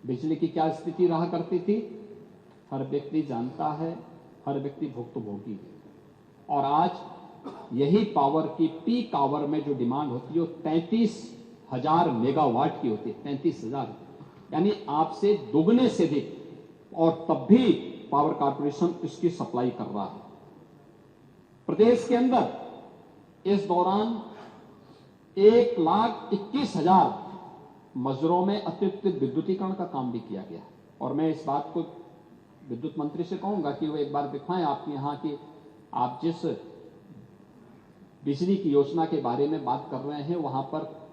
बिजली की क्या स्थिति रहा करती थी, हर व्यक्ति जानता है, हर व्यक्ति भुक्तभोगी है। और आज यही पावर की पीक आवर में जो डिमांड होती है वो 33,000 मेगावाट की होती है। 33,000 यानी आपसे दुगने से अधिक, और तब भी पावर कॉर्पोरेशन इसकी सप्लाई कर रहा है। प्रदेश के अंदर इस दौरान 1,21,000 मजरों में अतिरिक्त विद्युतीकरण का काम भी किया गया। और मैं इस बात को विद्युत मंत्री से कहूंगा कि वो एक बार दिखाएं आपके यहां की, आप जिस बिजली की योजना के बारे में बात कर रहे हैं वहां पर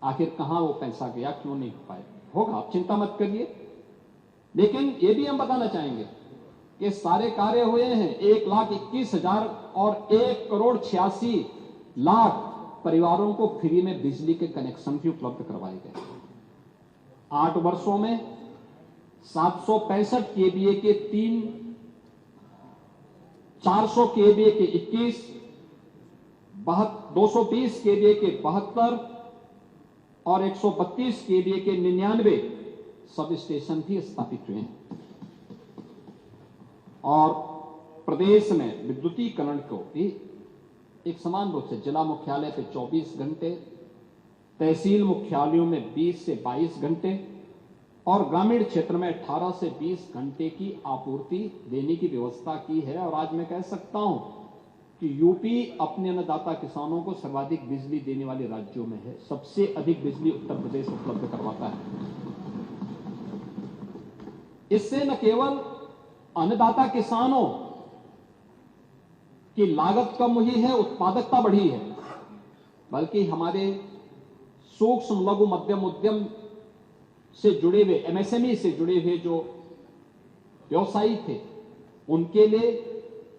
आखिर कहां वो पैसा गया, क्यों नहीं हो पाए। होगा, आप चिंता मत करिए। लेकिन ये भी हम बताना चाहेंगे कि सारे कार्य हुए हैं। 1,21,000 और 1,86,00,000 परिवारों को फ्री में बिजली के कनेक्शन भी उपलब्ध करवाए गए। 8 वर्षों में 765 केवीए के 3, 400 केवीए के 21, 220 केवीए के 72 और 132 केवीए के 99 सब स्टेशन भी स्थापित हुए हैं। और प्रदेश में विद्युतीकरण को भी एक समान रूप से जिला मुख्यालय पे 24 घंटे, तहसील मुख्यालयों में 20 से 22 घंटे और ग्रामीण क्षेत्र में 18 से 20 घंटे की आपूर्ति देने की व्यवस्था की है। और आज मैं कह सकता हूं कि यूपी अपने अन्नदाता किसानों को सर्वाधिक बिजली देने वाले राज्यों में है। सबसे अधिक बिजली उत्तर प्रदेश उपलब्ध करवाता है। इससे न केवल अन्नदाता किसानों की लागत कम हुई है, उत्पादकता बढ़ी है, बल्कि हमारे सूक्ष्म लघु मध्यम उद्यम से जुड़े हुए, एमएसएमई से जुड़े हुए जो व्यवसायी थे उनके लिए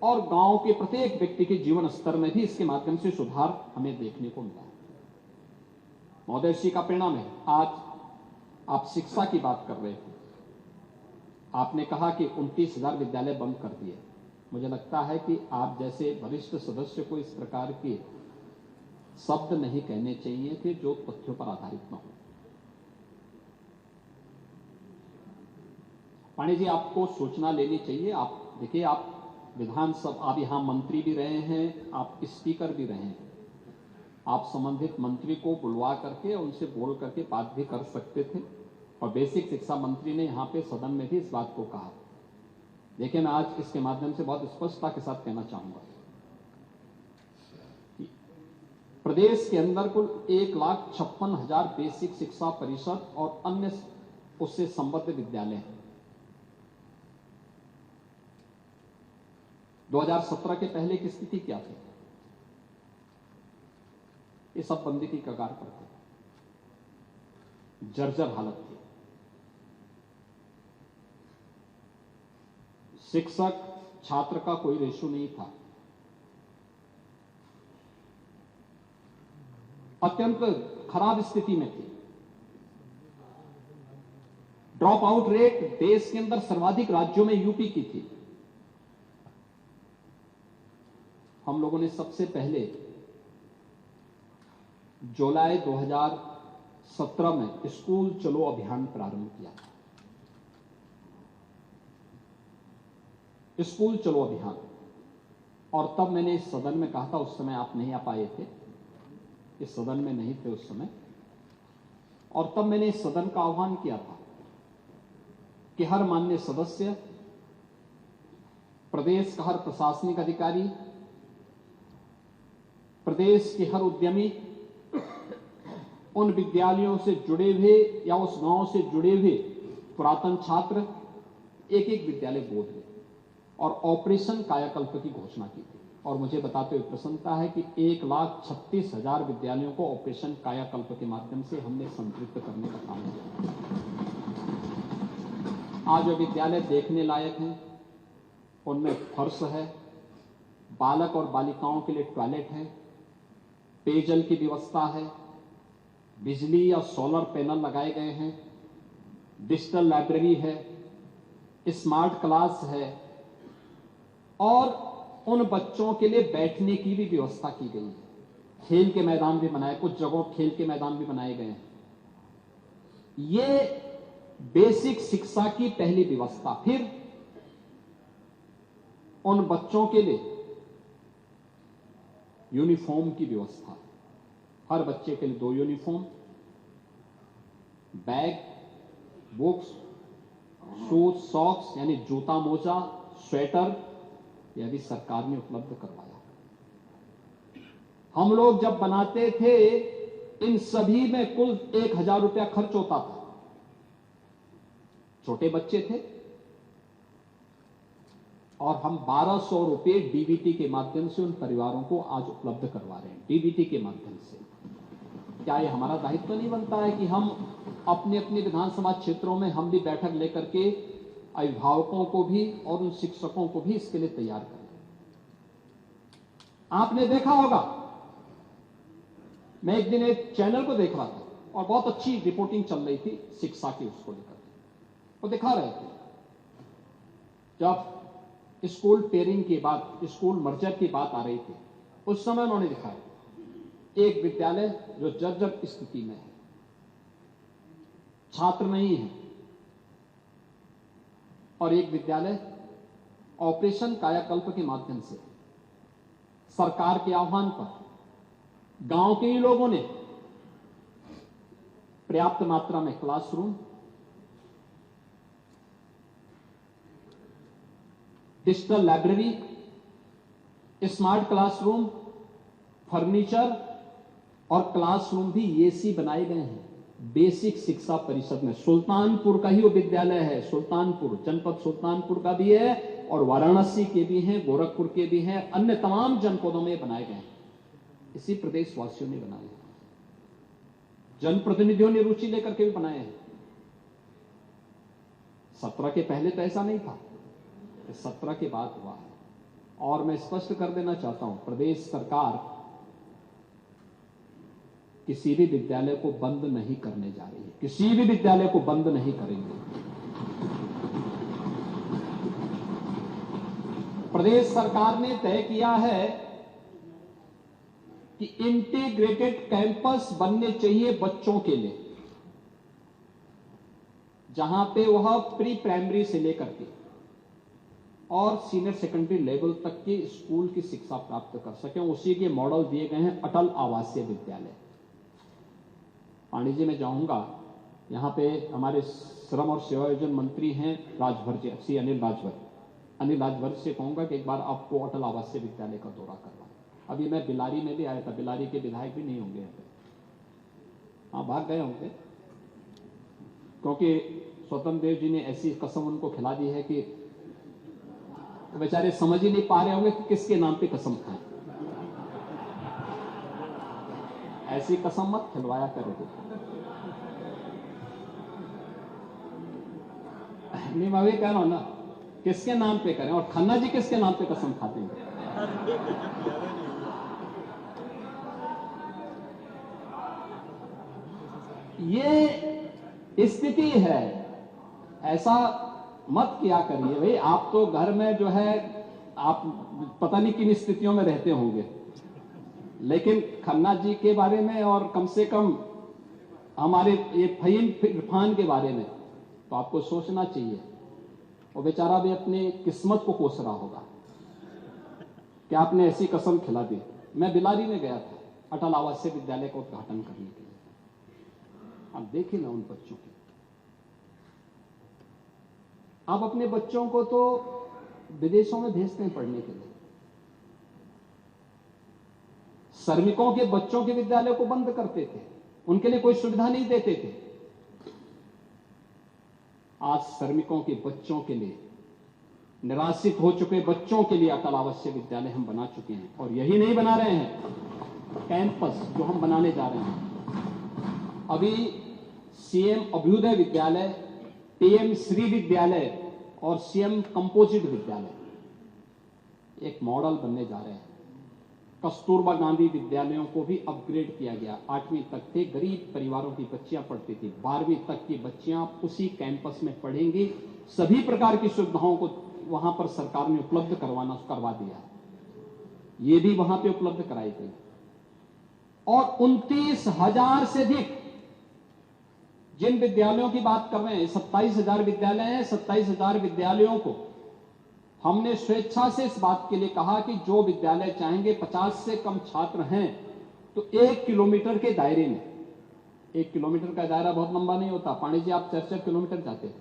और गांव के प्रत्येक व्यक्ति के जीवन स्तर में भी इसके माध्यम से सुधार हमें देखने को मिला। महोदय श्री का परिणाम है। आज आप शिक्षा की बात कर रहे थे, आपने कहा कि 29,000 विद्यालय बंद कर दिए। मुझे लगता है कि आप जैसे वरिष्ठ सदस्य को इस प्रकार के शब्द नहीं कहने चाहिए थे जो तथ्यों पर आधारित न हो। पांडे जी, आपको सूचना लेनी चाहिए। आप देखिए, आप विधानसभा, आप यहां मंत्री भी रहे हैं, आप स्पीकर भी रहे हैं। आप संबंधित मंत्री को बुलवा करके उनसे बोल करके बात भी कर सकते थे। और बेसिक शिक्षा मंत्री ने यहां पे सदन में भी इस बात को कहा। देखिए, मैं आज इसके माध्यम से बहुत स्पष्टता के साथ कहना चाहूंगा कि प्रदेश के अंदर कुल 1,56,000 बेसिक शिक्षा परिषद और अन्य उससे संबद्ध विद्यालय हैं। 2017 के पहले की स्थिति क्या थी? ये सब बंदी की कगार पर थे, जर्जर हालत थी। शिक्षक छात्र का कोई रेशो नहीं था। अत्यंत खराब स्थिति में थी। ड्रॉप आउट रेट देश के अंदर सर्वाधिक राज्यों में यूपी की थी। हम लोगों ने सबसे पहले जुलाई 2017 में स्कूल चलो अभियान प्रारंभ किया। स्कूल चलो अभियान, और तब मैंने इस सदन में कहा था, उस समय आप नहीं आ पाए थे, इस सदन में नहीं थे उस समय, और तब मैंने इस सदन का आह्वान किया था कि हर माननीय सदस्य, प्रदेश का हर प्रशासनिक अधिकारी, प्रदेश के हर उद्यमी उन विद्यालयों से जुड़े हुए या उस गांव से जुड़े हुए पुरातन छात्र एक एक विद्यालय गोद लें और ऑपरेशन कायाकल्प की घोषणा की थी। और मुझे बताते हुए प्रसन्नता है कि 1,36,000 विद्यालयों को ऑपरेशन कायाकल्प के माध्यम से हमने संतृप्त करने का काम किया। आज जो विद्यालय देखने लायक हैं उनमें फर्श है, बालक और बालिकाओं के लिए टॉयलेट है, पेयजल की व्यवस्था है, बिजली या सोलर पैनल लगाए गए हैं, डिजिटल लाइब्रेरी है, स्मार्ट क्लास है और उन बच्चों के लिए बैठने की भी व्यवस्था की गई है। खेल के मैदान भी बनाए, कुछ जगहों खेल के मैदान भी बनाए गए हैं। ये बेसिक शिक्षा की पहली व्यवस्था, फिर उन बच्चों के लिए यूनिफॉर्म की व्यवस्था, हर बच्चे के लिए 2 uniform, bag, books, shoes, socks यानी जूता मोजा, स्वेटर, यह भी सरकार ने उपलब्ध करवाया। हम लोग जब बनाते थे इन सभी में कुल 1000 रुपया खर्च होता था। छोटे बच्चे थे और हम 1200 रुपये डीबीटी के माध्यम से उन परिवारों को आज उपलब्ध करवा रहे हैं। डीबीटी के माध्यम से क्या यह हमारा दायित्व तो नहीं बनता है कि हम अपने अपने विधानसभा क्षेत्रों में हम भी बैठक लेकर के अभिभावकों को भी और उन शिक्षकों को भी इसके लिए तैयार करें। आपने देखा होगा, मैं एक दिन एक चैनल को देख रहा था और बहुत अच्छी रिपोर्टिंग चल रही थी शिक्षा की, उसको लेकर वो दिखा रहे थे जब स्कूल पेयरिंग की बात, स्कूल मर्जर की बात आ रही थी, उस समय उन्होंने दिखाया एक विद्यालय जो जर्जर स्थिति में है, छात्र नहीं है, और एक विद्यालय ऑपरेशन कायाकल्प के माध्यम से सरकार के आह्वान पर गांव के ही लोगों ने पर्याप्त मात्रा में classroom, digital library, smart classroom, furniture और क्लासरूम भी एसी बनाए गए हैं। बेसिक शिक्षा परिषद में सुल्तानपुर का ही वो विद्यालय है, सुल्तानपुर जनपद सुल्तानपुर का भी है और वाराणसी के भी हैं, गोरखपुर के भी हैं, अन्य तमाम जनपदों में बनाए गए हैं। इसी प्रदेशवासियों ने बनाए हैं, जनप्रतिनिधियों ने रुचि लेकर के भी बनाए हैं। 17 के पहले तो ऐसा नहीं था, 17 के बाद हुआ है। और मैं स्पष्ट कर देना चाहता हूं, प्रदेश सरकार किसी भी विद्यालय को बंद नहीं करने जा रही है, किसी भी विद्यालय को बंद नहीं करेंगे। प्रदेश सरकार ने तय किया है कि इंटीग्रेटेड कैंपस बनने चाहिए बच्चों के लिए, जहां पे वह प्री प्राइमरी से लेकर के और सीनियर सेकेंडरी लेवल तक की स्कूल की शिक्षा प्राप्त कर सकें। उसी के मॉडल दिए गए हैं अटल आवासीय विद्यालय। पांडे जी, मैं जाऊंगा, यहां पे हमारे श्रम और सेवायोजन मंत्री हैं राजभर जी, श्री अनिल राजभर से कहूंगा कि एक बार आपको अटल आवासीय विद्यालय का दौरा करवाएं। अभी मैं बिलारी में भी आया था, बिलारी के विधायक भी नहीं होंगे, हाँ भाग गए होंगे, क्योंकि स्वतंत्र देव जी ने ऐसी कसम उनको खिला दी है कि बेचारे समझ ही नहीं पा रहे होंगे कि किसके नाम पे कसम खाएं। ऐसी कसम मत खिलवाया करो। नहीं, मैं भी कह रहा हूं ना, किसके नाम पे करें, और खन्ना जी किसके नाम पे कसम खाते हैं। ये स्थिति है, ऐसा मत किया करिए भाई। आप तो घर में जो है, आप पता नहीं किन स्थितियों में रहते होंगे, लेकिन खन्ना जी के बारे में और कम से कम हमारे ये फहीम इरफान के बारे में तो आपको सोचना चाहिए। वो बेचारा भी अपनी किस्मत को कोस रहा होगा कि आपने ऐसी कसम खिला दी। मैं बिलारी में गया था अटल आवासीय विद्यालय का उद्घाटन करने के लिए। आप देखिए ना उन बच्चों की, आप अपने बच्चों को तो विदेशों में भेजते हैं पढ़ने के लिए, श्रमिकों के बच्चों के विद्यालय को बंद करते थे, उनके लिए कोई सुविधा नहीं देते थे। आज श्रमिकों के बच्चों के लिए, निराश्रित हो चुके बच्चों के लिए अटल आवासीय विद्यालय हम बना चुके हैं। और यही नहीं बना रहे हैं, कैंपस जो हम बनाने जा रहे हैं, अभी सीएम अभ्युदय विद्यालय, पीएम श्री विद्यालय और सीएम कंपोजिट विद्यालय एक मॉडल बनने जा रहे हैं। कस्तूरबा गांधी विद्यालयों को भी अपग्रेड किया गया। 8वीं तक थे, गरीब परिवारों की बच्चियां पढ़ती थी, 12वीं तक की बच्चियां उसी कैंपस में पढ़ेंगी। सभी प्रकार की सुविधाओं को वहां पर सरकार ने उपलब्ध करवा दिया, ये भी वहां पे उपलब्ध कराई गई। और 29,000 से अधिक जिन विद्यालयों की बात कर रहे हैं, 27,000 विद्यालय हैं। 27,000 विद्यालयों को हमने स्वेच्छा से इस बात के लिए कहा कि जो विद्यालय चाहेंगे, 50 से कम छात्र हैं तो 1 किलोमीटर के दायरे में, 1 किलोमीटर का दायरा बहुत लंबा नहीं होता। पांडे जी, आप 4-4 किलोमीटर जाते थे,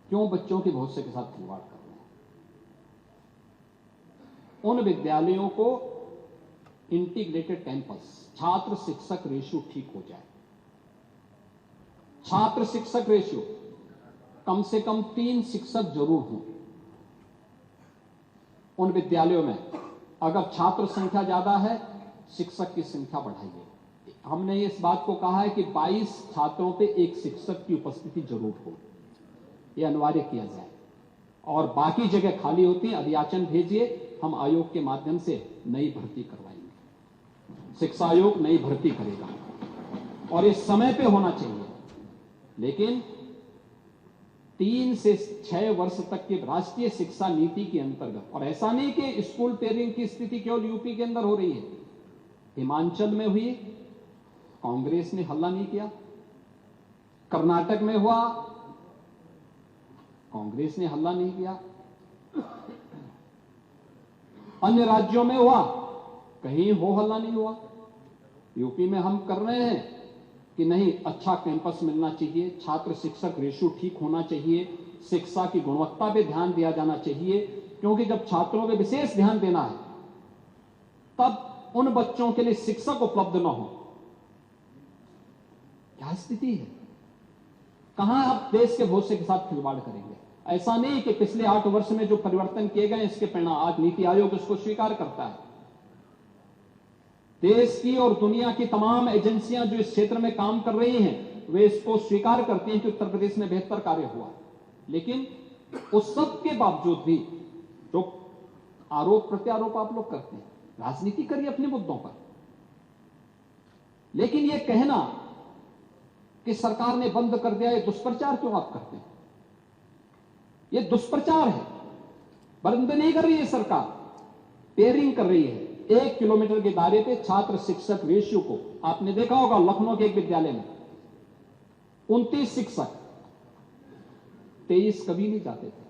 क्यों बच्चों के भविष्य के साथ खिलवाड़ कर रहे हैं? उन विद्यालयों को इंटीग्रेटेड कैंपस, छात्र शिक्षक रेशियो ठीक हो जाए। छात्र शिक्षक रेशियो कम से कम 3 शिक्षक जरूर हों उन विद्यालयों में। अगर छात्र संख्या ज्यादा है, शिक्षक की संख्या बढ़ाइए। हमने इस बात को कहा है कि 22 छात्रों पे 1 शिक्षक की उपस्थिति जरूर हो, यह अनिवार्य किया जाए। और बाकी जगह खाली होती है, अभियाचन भेजिए, हम आयोग के माध्यम से नई भर्ती करवाएंगे। शिक्षा आयोग नई भर्ती करेगा और ये समय पे होना चाहिए। लेकिन 3 से 6 वर्ष तक की राष्ट्रीय शिक्षा नीति के अंतर्गत, और ऐसा नहीं कि स्कूल पेयरिंग की स्थिति केवल यूपी के अंदर हो रही है, हिमाचल में हुई, कांग्रेस ने हल्ला नहीं किया। कर्नाटक में हुआ, कांग्रेस ने हल्ला नहीं किया। अन्य राज्यों में हुआ, कहीं हो हल्ला नहीं हुआ। यूपी में हम कर रहे हैं कि नहीं, अच्छा कैंपस मिलना चाहिए, छात्र शिक्षक रेशियो ठीक होना चाहिए, शिक्षा की गुणवत्ता पे ध्यान दिया जाना चाहिए, क्योंकि जब छात्रों पे विशेष ध्यान देना है तब उन बच्चों के लिए शिक्षक उपलब्ध न हो। क्या स्थिति है? कहां आप देश के भविष्य के साथ खिलवाड़ करेंगे? ऐसा नहीं कि पिछले 8 वर्ष में जो परिवर्तन किए गए इसके परिणाम आज नीति आयोग इसको स्वीकार करता है। देश की और दुनिया की तमाम एजेंसियां जो इस क्षेत्र में काम कर रही हैं, वे इसको स्वीकार करती हैं कि उत्तर प्रदेश में बेहतर कार्य हुआ। लेकिन उस सब के बावजूद भी जो आरोप प्रत्यारोप आप लोग करते हैं, राजनीति करिए अपने मुद्दों पर। लेकिन यह कहना कि सरकार ने बंद कर दिया, यह दुष्प्रचार क्यों आप करते हैं? यह दुष्प्रचार है। बंद नहीं कर रही है सरकार, पेयरिंग कर रही है। 1 किलोमीटर के दायरे पे छात्र शिक्षक रेशियो को आपने देखा होगा, लखनऊ के एक विद्यालय में 29 शिक्षक, 23 कभी नहीं जाते थे।